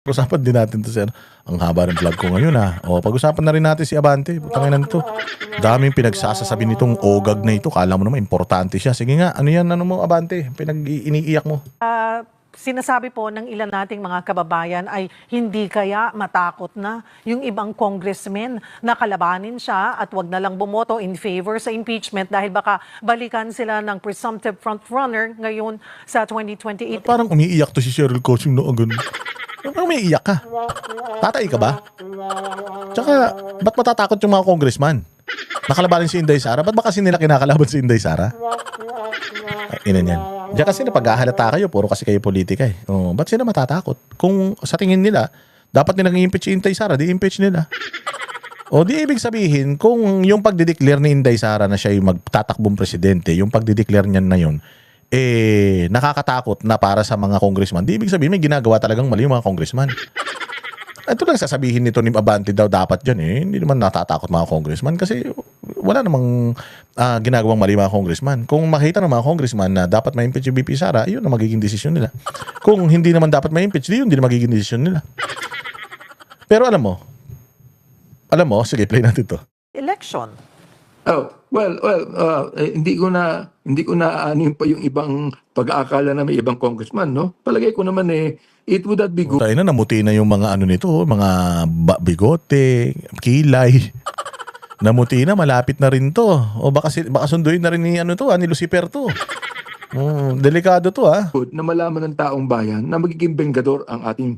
Pag-usapan din natin to, sir. Ang haba ng vlog ko ngayon, ha. O, pag-usapan na rin natin si Abante. Putangin na nito. Daming pinagsasasabi nitong ogag na ito. Kala mo naman, importante siya. Sige nga, ano yan, ano mo, Abante? Iniiyak mo. Sinasabi po ng ilan nating mga kababayan ay hindi kaya matakot na yung ibang congressmen na kalabanin siya at wag na lang bumoto in favor sa impeachment dahil baka balikan sila ng presumptive frontrunner ngayon sa 2028. Parang umiiyak to si Cheryl Coaching no, ganun. Parang umiiyak ka. Tatay ka ba? Tsaka, ba't matatakot yung mga congressman? Nakalabanin si Inday Sara? Ba't ba kasi nila kinakalaban si Inday Sara? Ay, ina niyan. Diyan kasi napaghahalata kayo, puro kasi kayo politika eh. Oh, ba't sila matatakot? Kung sa tingin nila, dapat nilang i-impeach si Inday Sara, di-impeach nila. O di ibig sabihin, kung yung pagdideclare ni Inday Sara na siya yung magtatakbong presidente, yung pagdideclare niyan na yun, eh, nakakatakot na para sa mga congressman, di ibig sabihin may ginagawa talagang mali yung mga congressman. Ito lang sasabihin nito ni Abante daw dapat dyan eh. Hindi naman natatakot mga congressman kasi wala namang ginagawang mali mga congressman. Kung makita ng mga congressman na dapat ma-impeach yung VP Sara, yun ang magiging desisyon nila. Kung hindi naman dapat ma-impeach, yun din ang magiging desisyon nila. Pero alam mo, sige, play natin to. Election. Oh, hindi ko na aanin pa yung ibang pag-aakala na may ibang congressman, no? Palagay ko naman it would not be good. Tayo na, namuti na yung mga ano nito, mga bigote, kilay. Namuti na, malapit na rin to. O baka sunduin na rin ni ni Lucifer to. Delikado to, ha. Good na malaman ng taong bayan na magiging bengador ang ating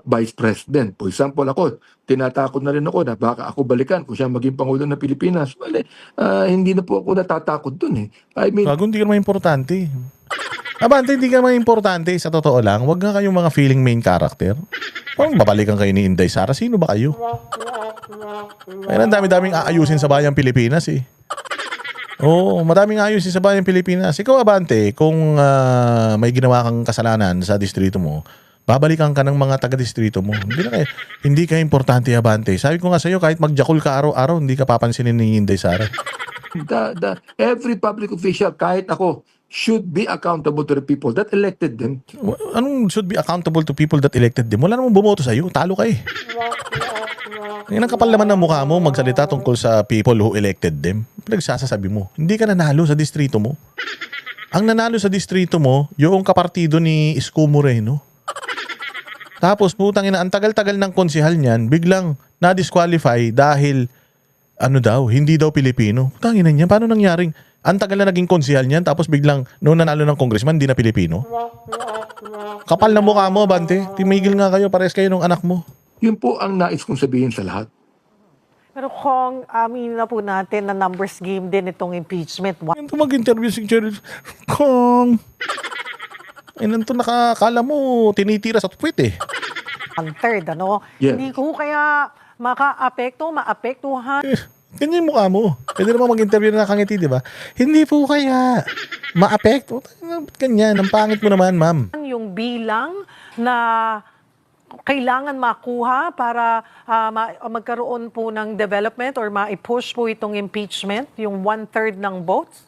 Vice President. For example, ako, tinatakot na rin ako na baka ako balikan kung siya maging Pangulo ng Pilipinas. Well, hindi na po ako natatakot dun eh. I mean, Bago hindi ka naman importante. Abante, hindi ka naman importante. Sa totoo lang, wag nga kayong mga feeling main character. Parang babalikan kayo ni Inday Sara. Sino ba kayo? Ay, ang dami-daming aayusin sa bayang Pilipinas eh. Oo, madaming ayusin sa bayang Pilipinas. Ikaw, Abante, kung may ginawa kang kasalanan sa distrito mo, babalikan ka ng mga taga-distrito mo. Hindi ka importante, Abante. Sabi ko nga sa'yo, kahit magjakul ka araw-araw, hindi ka papansinin ni Inday Sara. every public official, kahit ako, should be accountable to the people that elected them. Anong should be accountable to people that elected them? Wala namang bumoto sa'yo. Talo ka eh. Yan ang kapal naman ng mukha mo magsalita tungkol sa people who elected them. Pinagsasabi mo, hindi ka nanalo sa distrito mo. Ang nanalo sa distrito mo, yung kapartido ni Isko Moreno. Tapos putang ina, ang tagal-tagal ng konsehal niyan, biglang na-disqualify dahil hindi daw Pilipino. Putang ina niya, paano nangyaring ang tagal na naging konsehal niyan tapos biglang noong nanalo ng congressman, hindi na Pilipino? Kapal na mukha mo, Bante. Timigil nga kayo, pares kayo ng anak mo. Yun po ang nais kong sabihin sa lahat. Pero kung amin na po natin na numbers game din itong impeachment. Ito mag-interview si Cheryl Kong. Ilan to nakakala mo, tinitira sa tweet eh. 1/3, ano? Yeah. Hindi ko kaya maapektuhan. Ganyan yung mukha mo. Pwede naman mag-interview na nakangiti, di ba? Hindi po kaya maapekto. Ganyan, ang pangit mo naman, ma'am. Yung bilang na kailangan makuha para magkaroon po ng development or ma-push po itong impeachment, yung 1/3 ng votes?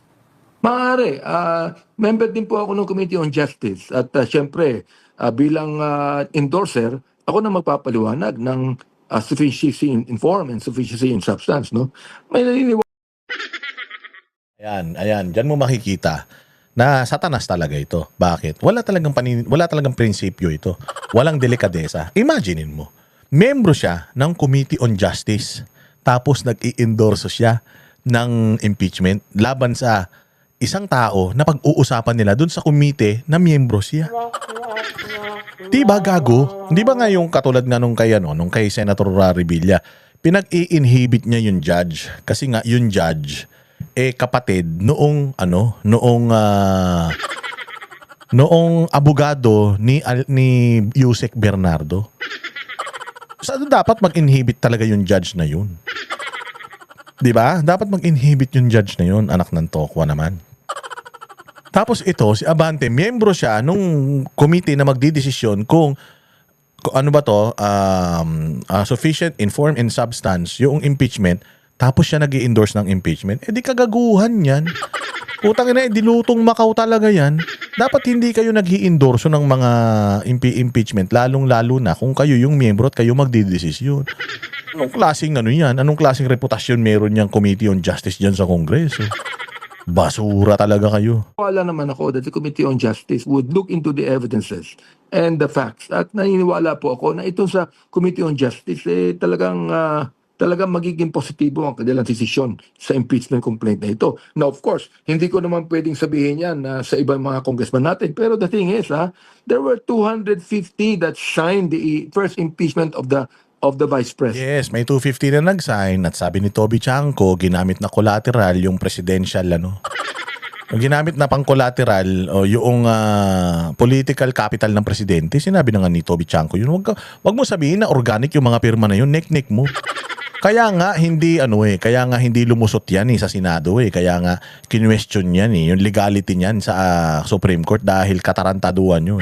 Maaari. Member din po ako ng Committee on Justice. At syempre, bilang endorser, ako na magpapaliwanag ng sufficiency in form and sufficiency in substance. No? May naniniwala. Ayan. Diyan mo makikita na satanas talaga ito. Bakit? Wala talagang prinsipyo ito. Walang delikadesa. Imaginein mo, membro siya ng Committee on Justice. Tapos nag-i-endorso siya ng impeachment laban sa isang tao na pag-uusapan nila dun sa komite na miyembro siya. Di ba gago? Di ba nga yung katulad nga nung kay Senator Revilla, pinag-i-inhibit niya yung judge kasi nga yung judge kapatid noong abogado ni Yusek Bernardo. So dapat mag-inhibit talaga yung judge na yun. 'Di ba? Dapat mag-inhibit yung judge na yun, anak ng tokwa naman. Tapos ito, si Abante, miyembro siya nung committee na magdidesisyon kung ano ba to, sufficient in form and substance, yung impeachment, tapos siya nag-i-endorse ng impeachment. Eh di kagaguhan yan. Utang ina, dilutong Macau talaga yan. Dapat hindi kayo nag-i-endorso ng mga impeachment, lalong-lalo na kung kayo yung miyembro at kayo magdidesisyon. Anong klaseng ano yan? Anong klaseng reputasyon meron niyang Committee on Justice dyan sa Kongreso? Basura talaga kayo. Wala naman ako that the Committee on Justice would look into the evidences and the facts. At naniniwala po ako na ito sa Committee on Justice talagang magiging positibo ang kanilang desisyon sa impeachment complaint na ito. Now, of course, hindi ko naman pwedeng sabihin yan sa ibang mga congressman natin. Pero the thing is, there were 250 that signed the first impeachment of the Vice President. Yes, may 250 na nag-sign at sabi ni Toby Chanko, ginamit na collateral yung presidential Yung ginamit na pang collateral o yung political capital ng presidente, sinabi na nga ni Toby Chanko yun. Wag mo sabihin na organic yung mga pirma na yun, nek-nek mo. Kaya nga hindi lumusot yan sa Senado Kaya nga kinwestiyon yan yung legality niyan sa Supreme Court dahil katarantaduan nyo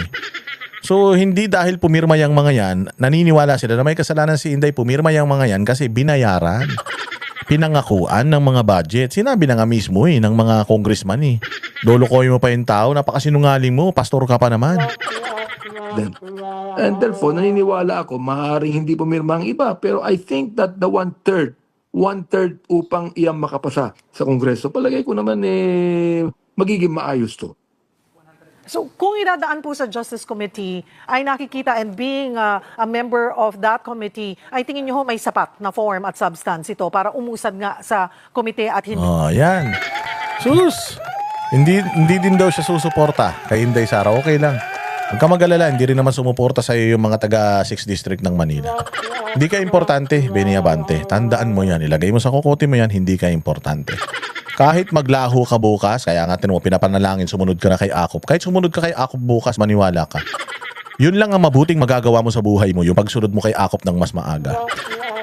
So hindi dahil pumirma yung mga yan, naniniwala sila na may kasalanan si Inday, pumirma yung mga yan kasi binayaran. Pinangakuan ng mga budget. Sinabi na nga mismo ng mga congressman Lolokoy mo pa yung tao, napakasinungaling mo, pastor ka pa naman. And therefore, naniniwala ako, maaaring hindi pumirma ang iba. Pero I think that the one-third upang iyang makapasa sa Kongreso, palagay ko naman magiging maayos to. So kung idadaan po sa Justice Committee ay nakikita and being a member of that committee, ay tingin niyo may sapat na form at substance ito para umusad nga sa komite at hindi. Oh, yan. Sus! Hindi din daw siya susuporta kay Inday Sara. Okay lang. Huwag ka mag-alala, hindi rin naman sumuporta sa iyo yung mga taga 6 District ng Manila. Hindi ka importante, Benny Abante. Tandaan mo yan. Ilagay mo sa kukote mo yan, hindi ka importante. Kahit maglaho ka bukas, kaya nga mo, pinapanalangin, sumunod ka na kay Akop. Kahit sumunod ka kay Akop bukas, maniwala ka. Yun lang ang mabuting magagawa mo sa buhay mo, yung pagsunod mo kay Akop ng mas maaga.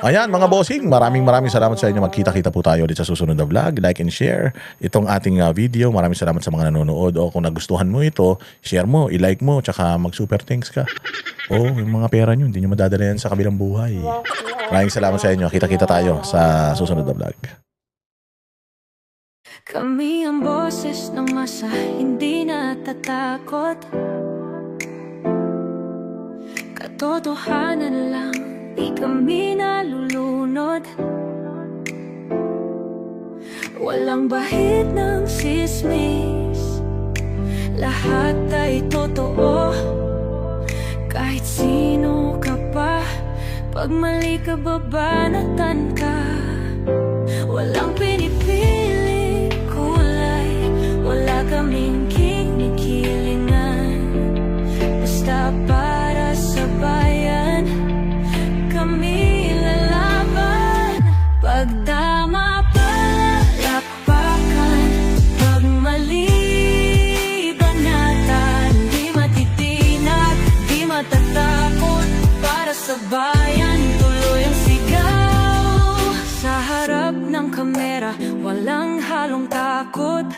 Ayan mga bossing, maraming salamat sa inyo. Magkita-kita po tayo ulit sa susunod na vlog. Like and share itong ating video. Maraming salamat sa mga nanonood. O kung nagustuhan mo ito, share mo, i-like mo, tsaka mag-super thanks ka. Yung mga pera nyo, hindi nyo madadala yan sa kabilang buhay. Maraming salamat sa inyo. Kita-kita tayo sa susunod na vlog. Kami ang boses ng masa, hindi natatakot. Katotohanan lang, di kami nalulunod. Walang bahid ng sismis, lahat ay totoo. Kahit sino ka pa, pag mali ka babanatan ka. Walang pinipili kulay, wala kaming kinikilingan. Basta para sa bayan, kami lalaban. Pag tama palakpakan, pag mali banatan. Di matitinag, di matatakot, para sa bayan tuloy ang sigaw. Sa harap ng kamera, walang halong takot.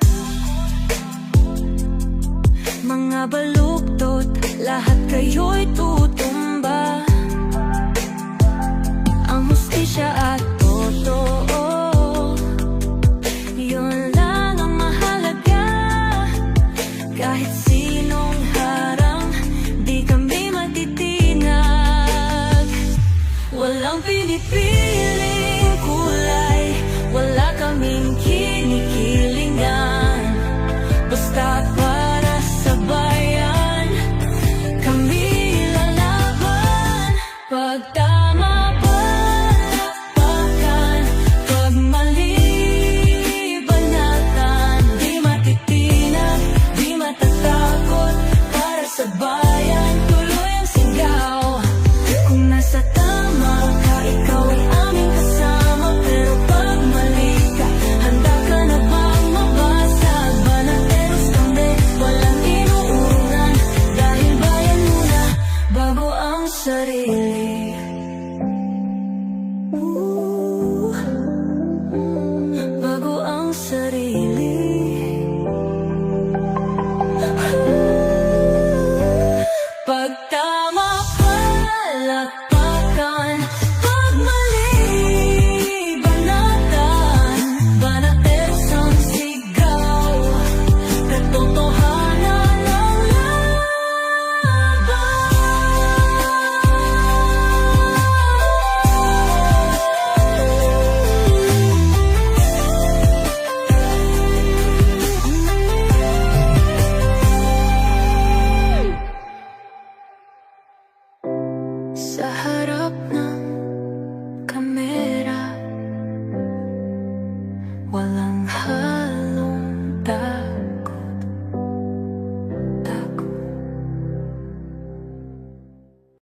Mga baluktot, lahat kayo'y tutumba. Ang hustisya at totoo, yun lang ang mahalaga. Kahit sinong harang, di kami matitinag. Walang pinipiling kulay, wala kaming kinikilingan. Basta para sa bayan, kami lalaban. Pag tama palakpakan, pag mali banatan. Di matitinag, di matatakot, para sa bayan tuloy ang sigaw. Kung nasa tama ka, ikaw ay aming kasama. Pero pag mali ka, handa ka na bang mabasag? Banateros kami, walang inuurungan. Dahil bayan muna, bago ang sarili. Sa harap